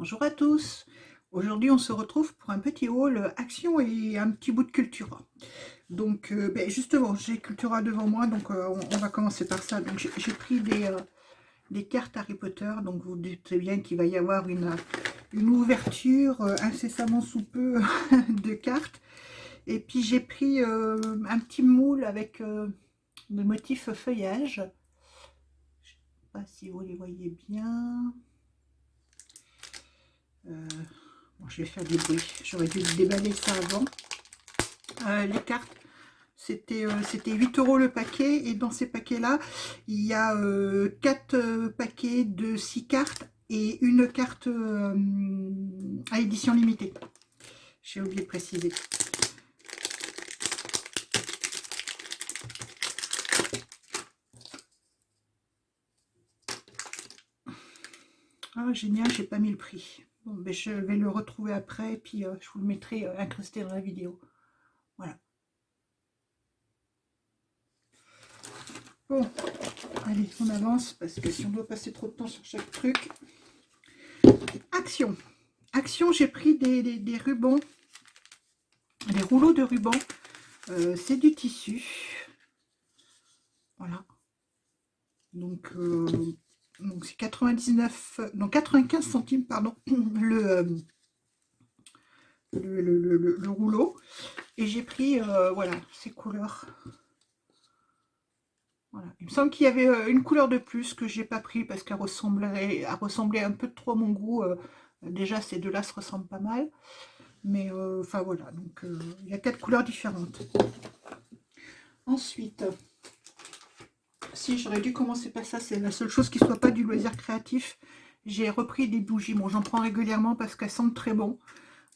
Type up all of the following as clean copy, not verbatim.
Bonjour à tous. Aujourd'hui, on se retrouve pour un petit haul Action et un petit bout de Cultura. Donc, justement, j'ai Cultura devant moi, donc on va commencer par ça. Donc, j'ai pris des cartes Harry Potter. Donc, vous doutez bien qu'il va y avoir une ouverture incessamment sous peu de cartes. Et puis, j'ai pris un petit moule avec le motif feuillage. Je ne sais pas si vous les voyez bien. Bon, je vais faire du bruit. J'aurais dû déballer ça avant. Les cartes, c'était 8 € le paquet. Et dans ces paquets-là, il y a 4 paquets de 6 cartes et une carte à édition limitée. J'ai oublié de préciser. Ah, génial, j'ai pas mis le prix. Bon, ben, je vais le retrouver après et puis je vous le mettrai incrusté dans la vidéo. Voilà. Bon, allez, on avance parce que si on doit passer trop de temps sur chaque truc. Action. Action, j'ai pris des rubans, des rouleaux de ruban. C'est du tissu. Voilà. Donc c'est 99, non 95 centimes, pardon, le rouleau. Et j'ai pris, voilà, ces couleurs. Voilà. Il me semble qu'il y avait une couleur de plus que j'ai pas pris parce qu'elle ressemblait un peu trop à mon goût. Déjà, ces deux-là se ressemblent pas mal. Mais enfin voilà, donc il y a 4 couleurs différentes. Ensuite, si j'aurais dû commencer par ça, c'est la seule chose qui soit pas du loisir créatif. J'ai repris des bougies. Bon, j'en prends régulièrement parce qu'elles sentent très bon.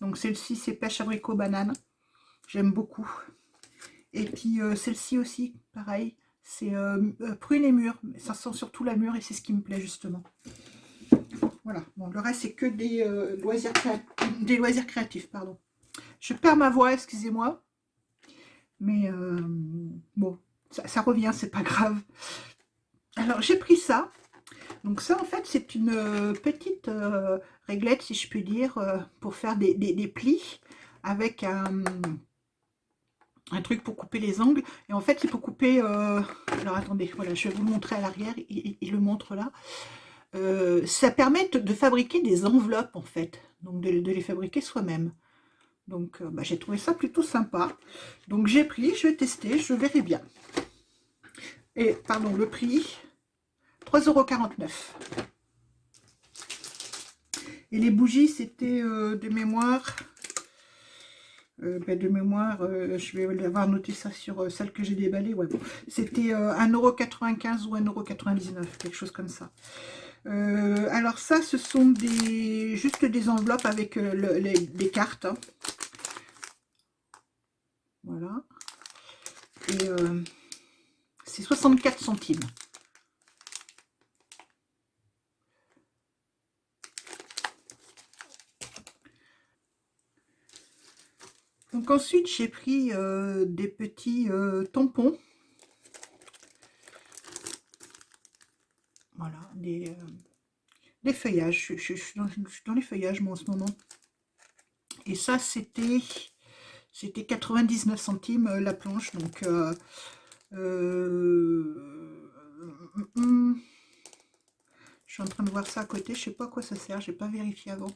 Donc celle-ci, c'est pêche abricot banane. J'aime beaucoup. Et puis celle-ci aussi, pareil. C'est prune et mûre. Ça sent surtout la mûre et c'est ce qui me plaît justement. Voilà. Bon, le reste, c'est que des loisirs créatifs, pardon. Je perds ma voix, excusez-moi. Mais bon, ça revient, c'est pas grave. Alors, j'ai pris ça. Donc ça, en fait, c'est une petite réglette, si je puis dire, pour faire des plis avec un truc pour couper les angles. Et en fait, il faut couper... alors, attendez, voilà, je vais vous le montrer à l'arrière. Il le montre là. Ça permet de fabriquer des enveloppes, en fait. Donc, de les fabriquer soi-même. Donc, j'ai trouvé ça plutôt sympa. Donc, j'ai pris, je vais tester, je verrai bien. Et, pardon, le prix, 3,49 €. Et les bougies, c'était de mémoire... je vais avoir noté ça sur celle que j'ai déballée. Ouais, bon. C'était 1,95 € ou 1,99 €, quelque chose comme ça. Alors ça, ce sont juste des enveloppes avec des cartes. Hein. Voilà. Et c'est 64 centimes. Donc ensuite, j'ai pris des petits tampons. Voilà, des feuillages. Je suis dans les feuillages, moi, en ce moment. Et ça, c'était 99 centimes la planche. Donc, je suis en train de voir ça à côté. Je sais pas à quoi ça sert. J'ai pas vérifié avant.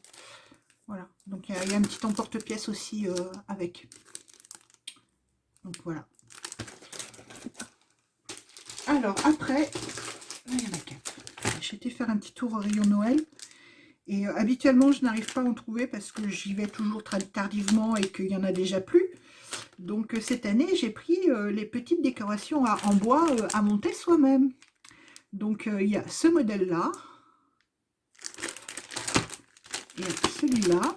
Voilà. Donc, il y a un petit emporte-pièce aussi avec. Donc, voilà. Alors, après, il y en a 4. J'ai été faire un petit tour au rayon Noël. Et habituellement, je n'arrive pas à en trouver parce que j'y vais toujours très tardivement et qu'il y en a déjà plus. Donc cette année, j'ai pris les petites décorations en bois à monter soi-même. Donc il y a ce modèle-là. Et celui-là.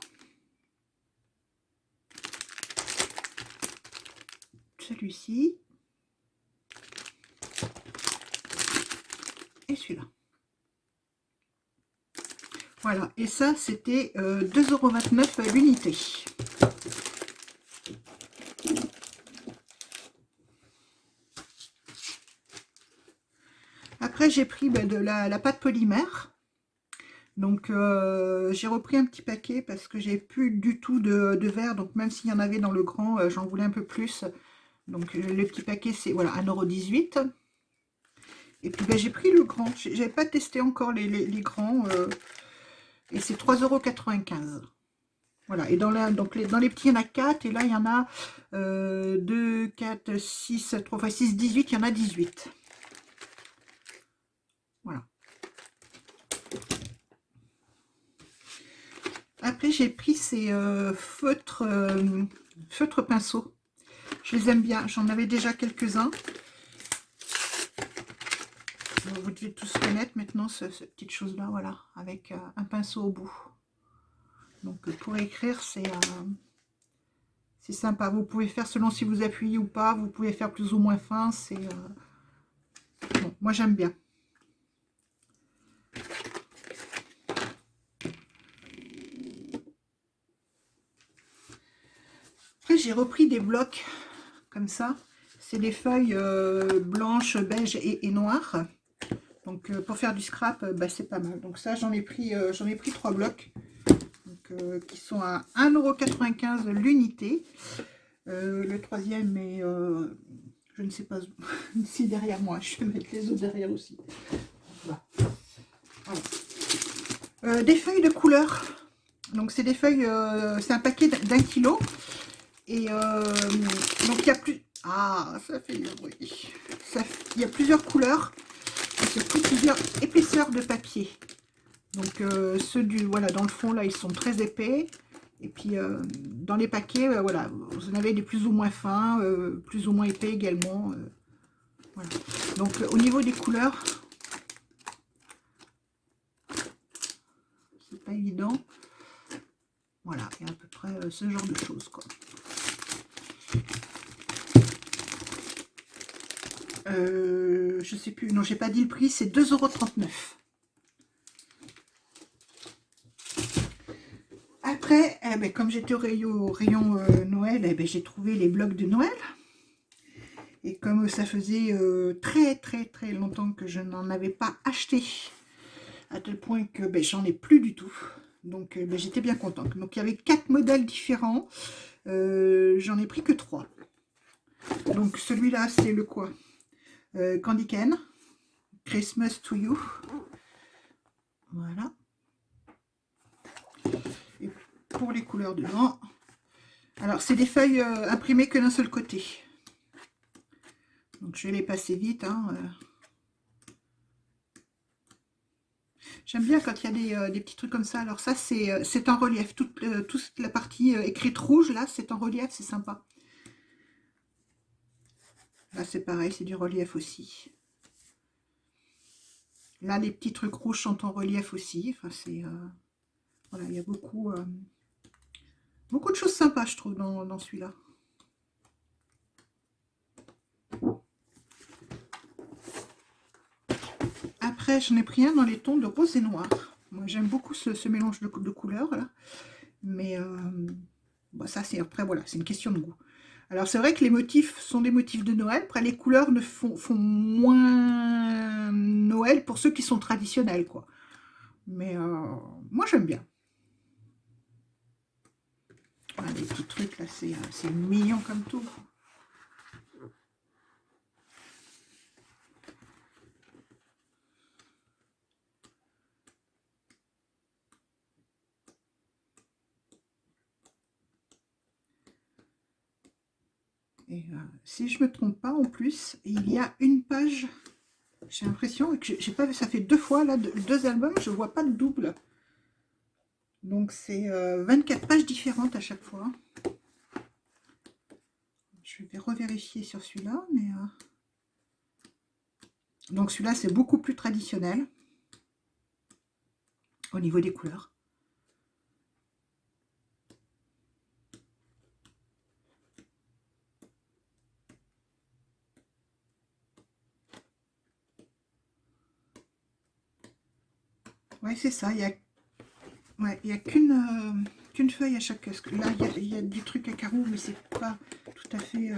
Celui-ci. Et celui-là. Voilà, et ça, c'était 2,29 € l'unité. Après, j'ai pris de la pâte polymère. Donc j'ai repris un petit paquet parce que j'ai plus du tout de verre. Donc même s'il y en avait dans le grand, j'en voulais un peu plus. Donc le petit paquet c'est voilà 1,18 €. Et puis ben, j'ai pris le grand. J'avais pas testé encore les grands. Et c'est 3,95 €. Voilà, et dans les petits, il y en a 4, et là, il y en a 2, 4, 6, 3 fois 6, 18, il y en a 18. Voilà. Après, j'ai pris ces feutres pinceaux. Je les aime bien, j'en avais déjà quelques-uns. Vous devez tous connaître maintenant cette petite chose-là, voilà, avec un pinceau au bout. Donc, pour écrire, c'est sympa. Vous pouvez faire selon si vous appuyez ou pas. Vous pouvez faire plus ou moins fin. Bon, moi, j'aime bien. Après, j'ai repris des blocs comme ça. C'est des feuilles blanches, beige et noires. Donc, pour faire du scrap, bah, c'est pas mal. Donc ça, j'en ai pris 3 blocs. Donc, qui sont à 1,95 € l'unité. Le troisième est, je ne sais pas où, ici derrière moi. Je vais mettre les autres derrière aussi. Voilà. Voilà. Des feuilles de couleur. Donc c'est des feuilles, c'est un paquet d'1 kilo. Et donc il y a plus... Ah, ça fait du bruit. Il y a plusieurs couleurs et surtout plusieurs épaisseurs de papier. Donc ceux voilà, dans le fond là, ils sont très épais. Et puis dans les paquets, voilà, vous en avez des plus ou moins fins, plus ou moins épais également. Voilà. Donc au niveau des couleurs, c'est pas évident. Voilà, il y a à peu près ce genre de choses, quoi. Je sais plus, non, j'ai pas dit le prix, c'est 2,39 €. Après, eh ben, comme j'étais au rayon Noël, eh ben, j'ai trouvé les blocs de Noël. Et comme ça faisait très très très longtemps que je n'en avais pas acheté, à tel point que ben, j'en ai plus du tout. Donc ben, j'étais bien contente. Donc il y avait 4 modèles différents. J'en ai pris que 3. Donc celui-là, c'est le quoi? Candy Cane, Christmas to You. Voilà. Et pour les couleurs dedans, alors c'est des feuilles imprimées que d'un seul côté. Donc je vais les passer vite. Hein. J'aime bien quand il y a des petits trucs comme ça. Alors ça, c'est en relief. Toute la partie écrite rouge, là, c'est en relief, c'est sympa. Là, c'est pareil, c'est du relief aussi. Là, les petits trucs rouges sont en relief aussi. Enfin, voilà, il y a beaucoup de choses sympas, je trouve, dans celui-là. Après, j'en ai pris un dans les tons de rose et noir. Moi, j'aime beaucoup ce mélange de couleurs, là. Mais bon, ça, c'est après, voilà, c'est une question de goût. Alors, c'est vrai que les motifs sont des motifs de Noël. Après, les couleurs font moins Noël pour ceux qui sont traditionnels, quoi. Mais moi, j'aime bien. Voilà, les petits trucs, là, c'est mignon comme tout. Et si je me trompe pas, en plus, il y a une page... J'ai l'impression que j'ai pas vu, ça fait 2 fois, là, 2 albums, je vois pas de double. Donc, c'est 24 pages différentes à chaque fois. Je vais revérifier sur celui-là, mais... Donc, celui-là, c'est beaucoup plus traditionnel au niveau des couleurs. Ouais, c'est ça. Il y a qu'une feuille à chaque... Là, il y a des trucs à carreaux, mais c'est pas tout à fait...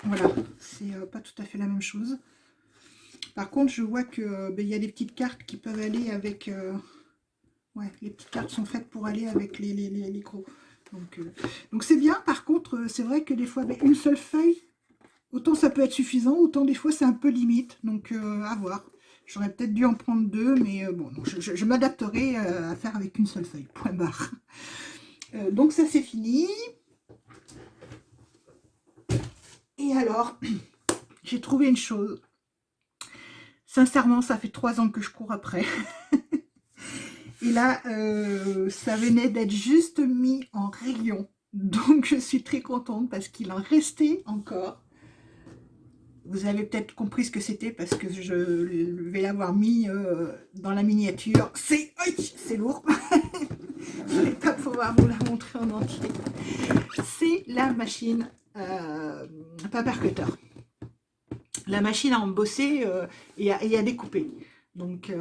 Voilà, c'est pas tout à fait la même chose. Par contre, je vois que ben, il y a des petites cartes qui peuvent aller avec... ouais, les petites cartes sont faites pour aller avec les gros. Donc c'est bien. Par contre, c'est vrai que des fois, ben, une seule feuille, autant ça peut être suffisant, autant des fois c'est un peu limite. Donc à voir. J'aurais peut-être dû en prendre deux, mais bon, non, je m'adapterai à faire avec une seule feuille. Point barre. Donc ça c'est fini. Et alors, j'ai trouvé une chose. Sincèrement, ça fait 3 ans que je cours après. Et là, ça venait d'être juste mis en rayon. Donc, je suis très contente parce qu'il en restait encore. Vous avez peut-être compris ce que c'était parce que je vais l'avoir mis dans la miniature. C'est lourd. Je ne vais pas pouvoir vous la montrer en entier. C'est la machine paper cutter. La machine à embosser et à découper. Donc,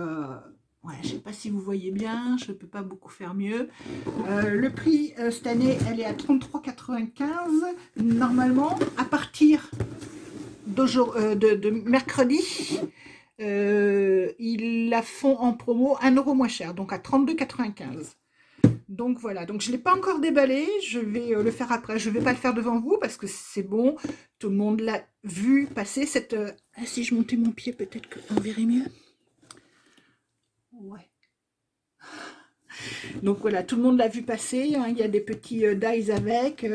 ouais, je ne sais pas si vous voyez bien, je ne peux pas beaucoup faire mieux. Le prix, cette année, elle est à 33,95 €. Normalement, à partir de mercredi, ils la font en promo 1 € moins cher, donc à 32,95 €. Donc voilà, donc je ne l'ai pas encore déballé, je vais le faire après. Je ne vais pas le faire devant vous parce que c'est bon, tout le monde l'a vu passer cette... Ah, si je montais mon pied, peut-être qu'on verrait mieux. Ouais. Donc voilà, tout le monde l'a vu passer, hein, il y a des petits dies avec.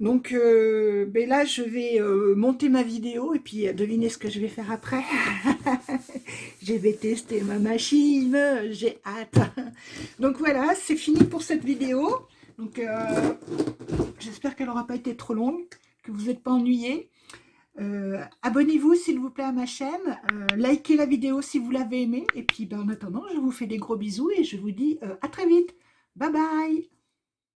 Donc ben là, je vais monter ma vidéo et puis devinez ce que je vais faire après. Je vais tester ma machine, j'ai hâte. Donc voilà, c'est fini pour cette vidéo. Donc j'espère qu'elle n'aura pas été trop longue, que vous n'êtes pas ennuyés. Abonnez-vous s'il vous plaît à ma chaîne, likez la vidéo si vous l'avez aimée. Et puis ben, en attendant, je vous fais des gros bisous et je vous dis à très vite. Bye bye.